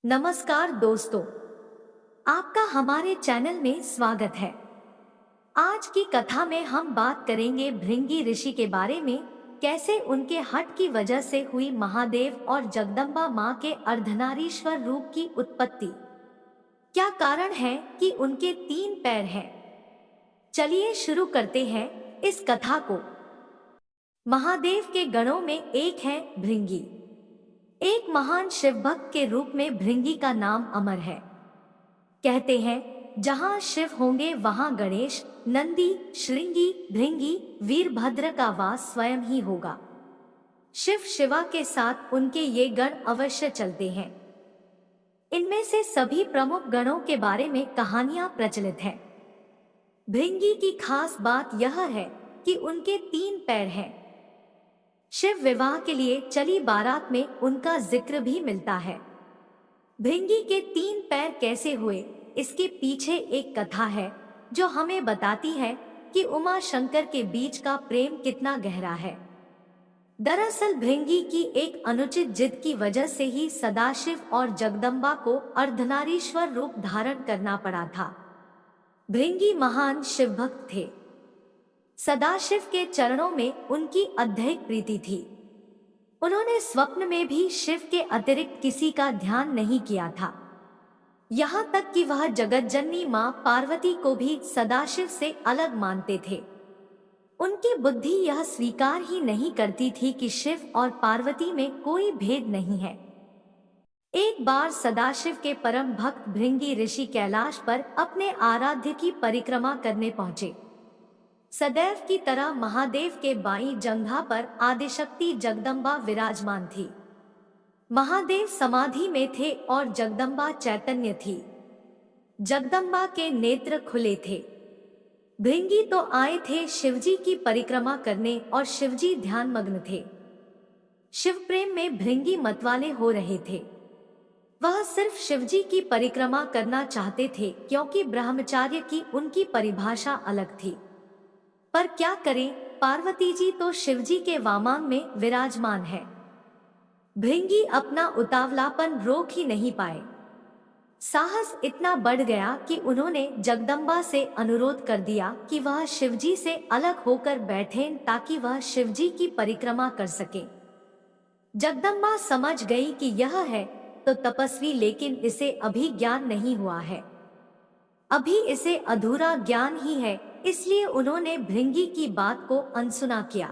नमस्कार दोस्तों, आपका हमारे चैनल में स्वागत है। आज की कथा में हम बात करेंगे भृंगी ऋषि के बारे में, कैसे उनके हठ की वजह से हुई महादेव और जगदम्बा मां के अर्धनारीश्वर रूप की उत्पत्ति। क्या कारण है कि उनके 3 पैर हैं? चलिए शुरू करते हैं इस कथा को। महादेव के गणों में एक है भृंगी। एक महान शिव भक्त के रूप में भृंगी का नाम अमर है। कहते हैं जहां शिव होंगे वहां गणेश, नंदी, श्रृंगी, भृंगी, वीरभद्र का वास स्वयं ही होगा। शिव शिवा के साथ उनके ये गण अवश्य चलते हैं। इनमें से सभी प्रमुख गणों के बारे में कहानियां प्रचलित हैं। भृंगी की खास बात यह है कि उनके 3 पैर हैं। शिव विवाह के लिए चली बारात में उनका जिक्र भी मिलता है। भृंगी के 3 पैर कैसे हुए, इसके पीछे एक कथा है जो हमें बताती है कि उमा शंकर के बीच का प्रेम कितना गहरा है। दरअसल भृंगी की एक अनुचित जिद की वजह से ही सदाशिव और जगदम्बा को अर्धनारीश्वर रूप धारण करना पड़ा था। भृंगी महान शिव भक्त थे। सदाशिव के चरणों में उनकी अत्यधिक प्रीति थी। उन्होंने स्वप्न में भी शिव के अतिरिक्त किसी का ध्यान नहीं किया था। यहाँ तक कि वह जगतजननी मां पार्वती को भी सदाशिव से अलग मानते थे। उनकी बुद्धि यह स्वीकार ही नहीं करती थी कि शिव और पार्वती में कोई भेद नहीं है। एक बार सदाशिव के परम भक्त भृंगी ऋषि कैलाश पर अपने आराध्य की परिक्रमा करने पहुंचे। सदैव की तरह महादेव के बाईं जंघा पर आदिशक्ति जगदम्बा विराजमान थी। महादेव समाधि में थे और जगदम्बा चैतन्य थी। जगदम्बा के नेत्र खुले थे। भृंगी तो आए थे शिवजी की परिक्रमा करने और शिवजी ध्यानमग्न थे। शिव प्रेम में भृंगी मतवाले हो रहे थे। वह सिर्फ शिवजी की परिक्रमा करना चाहते थे क्योंकि ब्रह्मचार्य की उनकी परिभाषा अलग थी। पर क्या करें, पार्वती जी तो शिवजी के वामांग में विराजमान है। भृंगी अपना उतावलापन रोक ही नहीं पाए। साहस इतना बढ़ गया कि उन्होंने जगदम्बा से अनुरोध कर दिया कि वह शिवजी से अलग होकर बैठें ताकि वह शिवजी की परिक्रमा कर सके। जगदम्बा समझ गई कि यह है तो तपस्वी, लेकिन इसे अभी ज्ञान नहीं हुआ है, अभी इसे अधूरा ज्ञान ही है, इसलिए उन्होंने भृंगी की बात को अनसुना किया।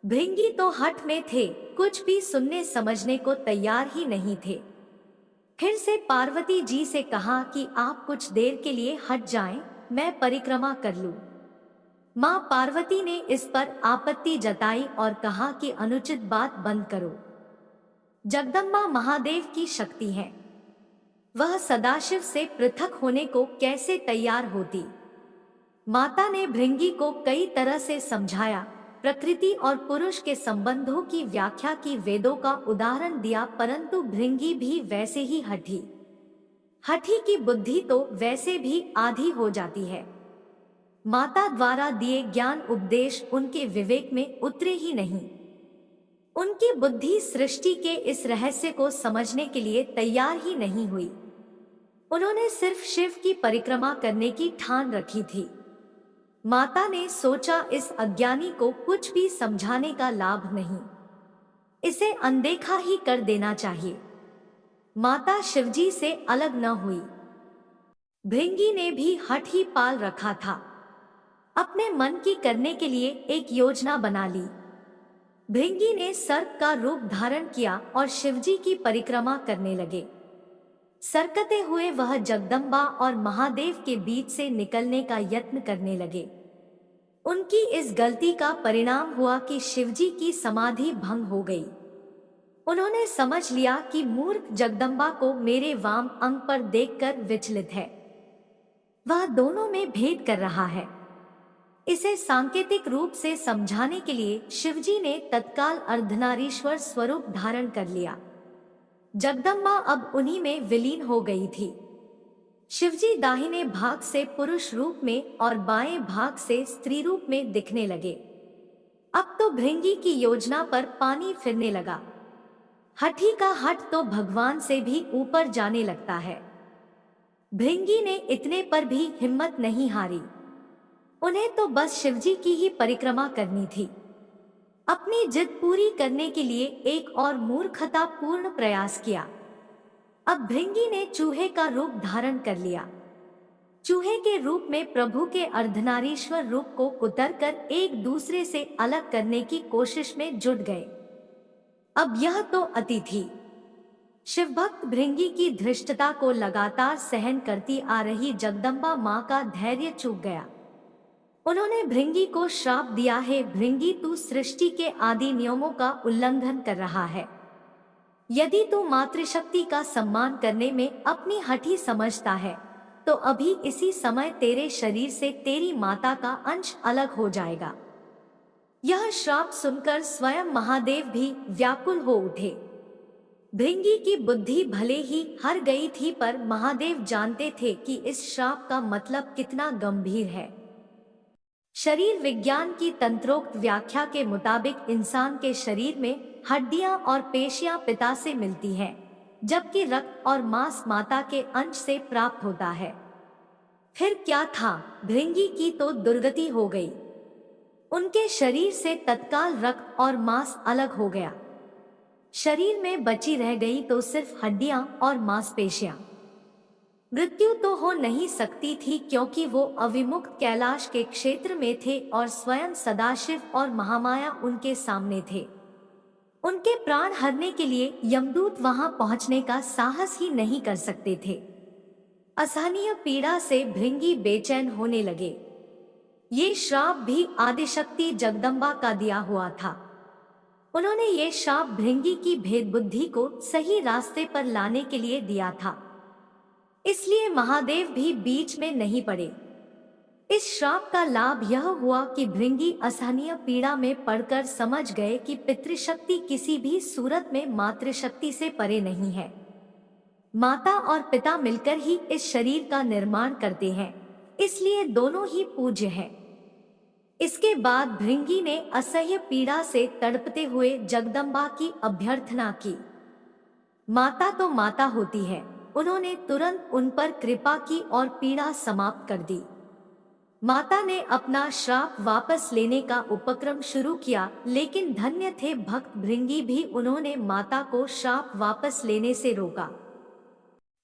भृंगी तो हठ में थे, कुछ भी सुनने समझने को तैयार ही नहीं थे। फिर से पार्वती जी से कहा कि आप कुछ देर के लिए हट जाएं, मैं परिक्रमा कर लूं। मां पार्वती ने इस पर आपत्ति जताई और कहा कि अनुचित बात बंद करो। जगदम्बा महादेव की शक्ति है, वह सदाशिव से पृथक होने को कैसे तैयार होती। माता ने भृंगी को कई तरह से समझाया, प्रकृति और पुरुष के संबंधों की व्याख्या की, वेदों का उदाहरण दिया, परंतु भृंगी भी वैसे ही हठी। हठी की बुद्धि तो वैसे भी आधी हो जाती है। माता द्वारा दिए ज्ञान उपदेश उनके विवेक में उतरे ही नहीं। उनकी बुद्धि सृष्टि के इस रहस्य को समझने के लिए तैयार ही नहीं हुई। उन्होंने सिर्फ शिव की परिक्रमा करने की ठान रखी थी। माता ने सोचा इस अज्ञानी को कुछ भी समझाने का लाभ नहीं, इसे अनदेखा ही कर देना चाहिए। माता शिवजी से अलग न हुई। भृंगी ने भी हठ ही पाल रखा था। अपने मन की करने के लिए एक योजना बना ली। भृंगी ने सर्प का रूप धारण किया और शिवजी की परिक्रमा करने लगे। सरकते हुए वह जगदम्बा और महादेव के बीच से निकलने का यत्न करने लगे। उनकी इस गलती का परिणाम हुआ कि शिवजी की समाधि भंग हो गई। उन्होंने समझ लिया कि मूर्ख जगदम्बा को मेरे वाम अंग पर देखकर विचलित है, वह दोनों में भेद कर रहा है। इसे सांकेतिक रूप से समझाने के लिए शिवजी ने तत्काल अर्धनारीश्वर स्वरूप धारण कर लिया। जगदम्बा अब उन्हीं में विलीन हो गई थी। शिवजी दाहिने भाग से पुरुष रूप में और बाएं भाग से स्त्री रूप में दिखने लगे। अब तो भृंगी की योजना पर पानी फिरने लगा। हठी का हठ तो भगवान से भी ऊपर जाने लगता है। भृंगी ने इतने पर भी हिम्मत नहीं हारी। उन्हें तो बस शिवजी की ही परिक्रमा करनी थी। अपनी जिद पूरी करने के लिए एक और मूर्खतापूर्ण प्रयास किया। अब भृंगी ने चूहे का रूप धारण कर लिया। चूहे के रूप में प्रभु के अर्धनारीश्वर रूप को कुतरकर एक दूसरे से अलग करने की कोशिश में जुट गए। अब यह तो अति थी। शिवभक्त भृंगी की धृष्टता को लगातार सहन करती आ रही जगदम्बा मां का धैर्य चूक गया। उन्होंने भृंगी को श्राप दिया है, भृंगी तू सृष्टि के आदि नियमों का उल्लंघन कर रहा है। यदि तू मातृशक्ति का सम्मान करने में अपनी हठी समझता है तो अभी इसी समय तेरे शरीर से तेरी माता का अंश अलग हो जाएगा। यह श्राप सुनकर स्वयं महादेव भी व्याकुल हो उठे। भृंगी की बुद्धि भले ही हर गई थी, पर महादेव जानते थे कि इस श्राप का मतलब कितना गंभीर है। शरीर विज्ञान की तंत्रोक्त व्याख्या के मुताबिक इंसान के शरीर में हड्डियां और पेशियां पिता से मिलती हैं, जबकि रक्त और मांस माता के अंश से प्राप्त होता है। फिर क्या था, भृंगी की तो दुर्गति हो गई। उनके शरीर से तत्काल रक्त और मांस अलग हो गया। शरीर में बची रह गई तो सिर्फ हड्डियां और मांसपेशियां। मृत्यु तो हो नहीं सकती थी, क्योंकि वो अविमुक्त कैलाश के क्षेत्र में थे और स्वयं सदाशिव और महामाया उनके सामने थे। उनके प्राण हरने के लिए यमदूत वहां पहुंचने का साहस ही नहीं कर सकते थे। असहनीय पीड़ा से भृंगी बेचैन होने लगे। ये श्राप भी आदिशक्ति जगदम्बा का दिया हुआ था। उन्होंने ये श्राप भृंगी की भेद बुद्धि को सही रास्ते पर लाने के लिए दिया था, इसलिए महादेव भी बीच में नहीं पड़े। इस श्राप का लाभ यह हुआ कि भृंगी असहनीय पीड़ा में पड़कर समझ गए कि पितृशक्ति किसी भी सूरत में मातृशक्ति से परे नहीं है। माता और पिता मिलकर ही इस शरीर का निर्माण करते हैं, इसलिए दोनों ही पूज्य हैं। इसके बाद भृंगी ने असह्य पीड़ा से तड़पते हुए जगदम्बा की अभ्यर्थना की। माता तो माता होती है। उन्होंने तुरंत उन पर कृपा की और पीड़ा समाप्त कर दी। माता ने अपना श्राप वापस लेने का उपक्रम शुरू किया, लेकिन धन्य थे भक्त भृंगी भी, उन्होंने माता को श्राप वापस लेने से रोका।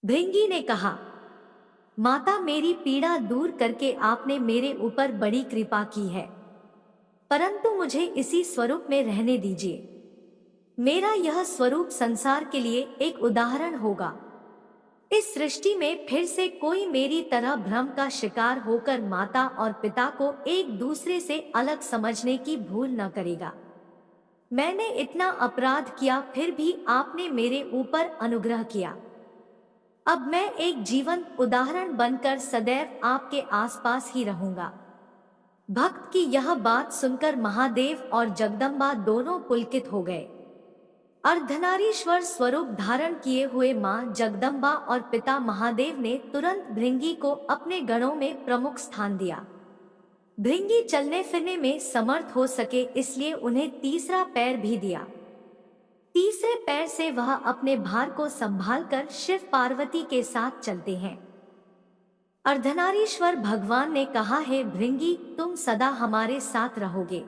भृंगी ने कहा, माता, मेरी पीड़ा दूर करके आपने मेरे ऊपर बड़ी कृपा की है, परंतु मुझे इसी स्वरूप में रहने दीजिए। मेरा यह स्वरूप संसार के लिए एक उदाहरण होगा। इस सृष्टि में फिर से कोई मेरी तरह भ्रम का शिकार होकर माता और पिता को एक दूसरे से अलग समझने की भूल न करेगा। मैंने इतना अपराध किया, फिर भी आपने मेरे ऊपर अनुग्रह किया। अब मैं एक जीवंत उदाहरण बनकर सदैव आपके आसपास ही रहूंगा। भक्त की यह बात सुनकर महादेव और जगदम्बा दोनों पुलकित हो गए। अर्धनारीश्वर स्वरूप धारण किए हुए मां जगदम्बा और पिता महादेव ने तुरंत भृंगी को अपने गणों में प्रमुख स्थान दिया। भृंगी चलने फिरने में समर्थ हो सके, इसलिए उन्हें तीसरा पैर भी दिया। तीसरे पैर से वह अपने भार को संभालकर शिव पार्वती के साथ चलते हैं। अर्धनारीश्वर भगवान ने कहा है, भृंगी, तुम सदा हमारे साथ रहोगे।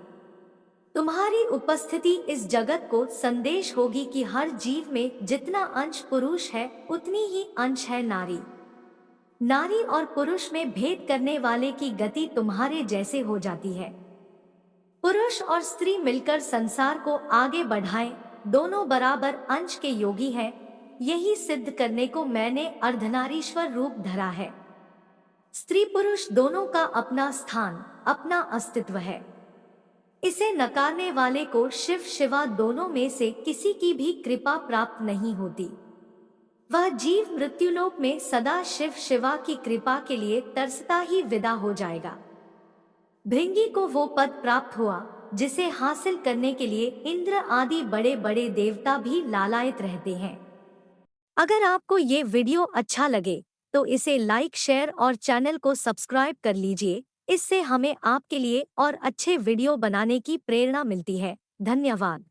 तुम्हारी उपस्थिति इस जगत को संदेश होगी कि हर जीव में जितना अंश पुरुष है उतनी ही अंश है नारी। नारी और पुरुष में भेद करने वाले की गति तुम्हारे जैसे हो जाती है। पुरुष और स्त्री मिलकर संसार को आगे बढ़ाएं, दोनों बराबर अंश के योगी हैं। यही सिद्ध करने को मैंने अर्धनारीश्वर रूप धरा है। स्त्री पुरुष दोनों का अपना स्थान, अपना अस्तित्व है। इसे नकारने वाले को शिव शिवा दोनों में से किसी की भी कृपा प्राप्त नहीं होती। वह जीव मृत्युलोक में सदा शिव शिवा की कृपा के लिए तरसता ही विदा हो जाएगा। भृंगी को वो पद प्राप्त हुआ जिसे हासिल करने के लिए इंद्र आदि बड़े बड़े देवता भी लालायित रहते हैं। अगर आपको ये वीडियो अच्छा लगे तो इसे लाइक, शेयर और चैनल को सब्सक्राइब कर लीजिए। इससे हमें आपके लिए और अच्छे वीडियो बनाने की प्रेरणा मिलती है। धन्यवाद।